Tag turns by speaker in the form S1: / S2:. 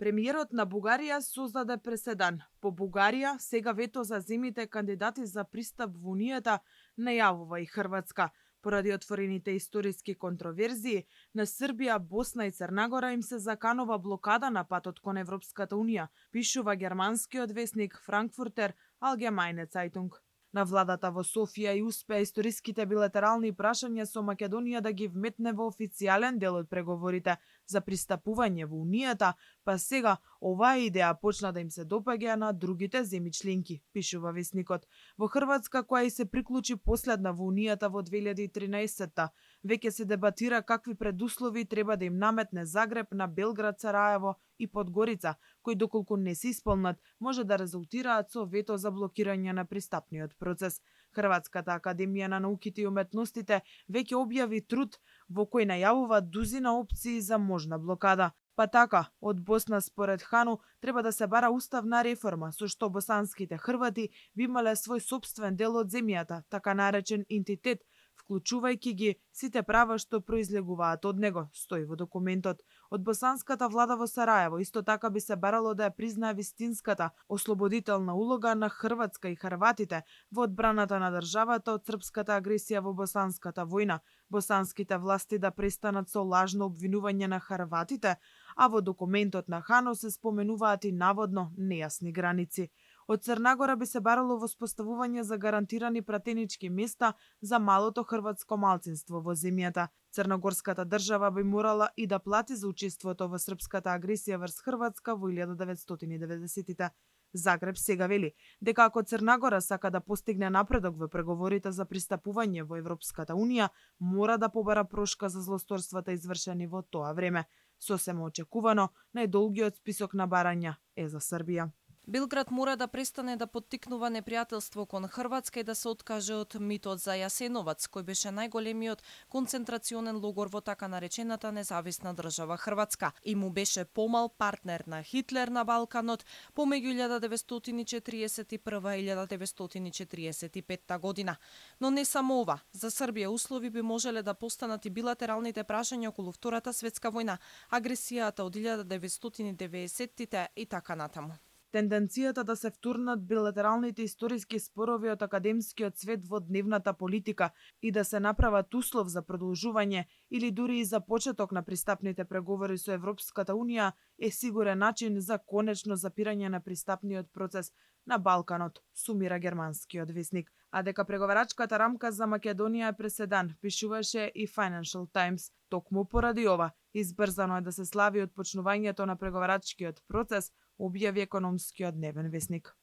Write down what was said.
S1: Премиерот на Бугарија создаде преседан. По Бугарија сега вето за земјите кандидати за пристап во Унијата најавува и Хрватска. Поради отворените историски контроверзии, на Србија, Босна и Црнагора им се заканува блокада на патот кон Европската Унија, пишува германскиот весник Frankfurter Allgemeine Zeitung. На владата во Софија и успеа историските билатерални прашања со Македонија да ги вметне во официјален дел од преговорите за пристапување во Унијата, па сега оваа идеја почна да им се допаѓа на другите земји членки, пишува весникот. Во Хрватска, која и се приклучи последна во Унијата во 2013-та, веќе се дебатира какви предуслови треба да им наметне Загреб на Белград, Сараево и Подгорица, кои доколку не се исполнат, може да резултираат со вето за блокирање на пристапниот процес. Хрватската академија на науките и уметностите веќе објави труд во кој најавува дузина опции за можна блокада. Па така, од Босна според Хану треба да се бара уставна реформа, со што босанските хрвати би имале свој сопствен дел од земјата, така наречен интитет, вклучувајќи ги сите права што произлегуваат од него, стои во документот. Од босанската влада во Сараево исто така би се барало да ја признае вистинската ослободителна улога на Хрватска и хрватите во одбраната на државата од српската агресија во босанската војна, босанските власти да престанат со лажно обвинување на хрватите, а во документот на Хано се споменуваат и наводно нејасни граници. Од Црнагора би се барало воспоставување за гарантирани пратенички места за малото хрватско малцинство во земјата. Црногорската држава би морала и да плати за учеството во српската агресија врз Хрватска во 1990-тите. Загреб сега вели дека ако Црнагора сака да постигне напредок во преговорите за пристапување во Европската Унија, мора да побара прошка за злосторствата извршени во тоа време. Сосема очекувано, најдолгиот список на барања е за Србија.
S2: Белград мора да престане да поттикнува непријателство кон Хрватска и да се откаже од митот за Јасеновац, кој беше најголемиот концентрационен логор во така наречената независна држава Хрватска и му беше помал партнер на Хитлер на Балканот помеѓу 1941 и 1945 година. Но не само ова, за Србија услови би можеле да постанат и билатералните прашања околу Втората светска војна, агресијата од 1990-тите и така натаму.
S1: Тенденцијата да се втурнат билатералните историски спорови од академскиот свет во дневната политика и да се направат услов за продолжување или дури и за почеток на пристапните преговори со Европската Унија е сигурен начин за конечно запирање на пристапниот процес на Балканот, сумира германскиот весник. А дека преговарачката рамка за Македонија е преседан, пишуваше и Financial Times. Токму поради ова, избрзано е да се слави отпочнувањето на преговарачкиот процес, објави економскиот дневен весник.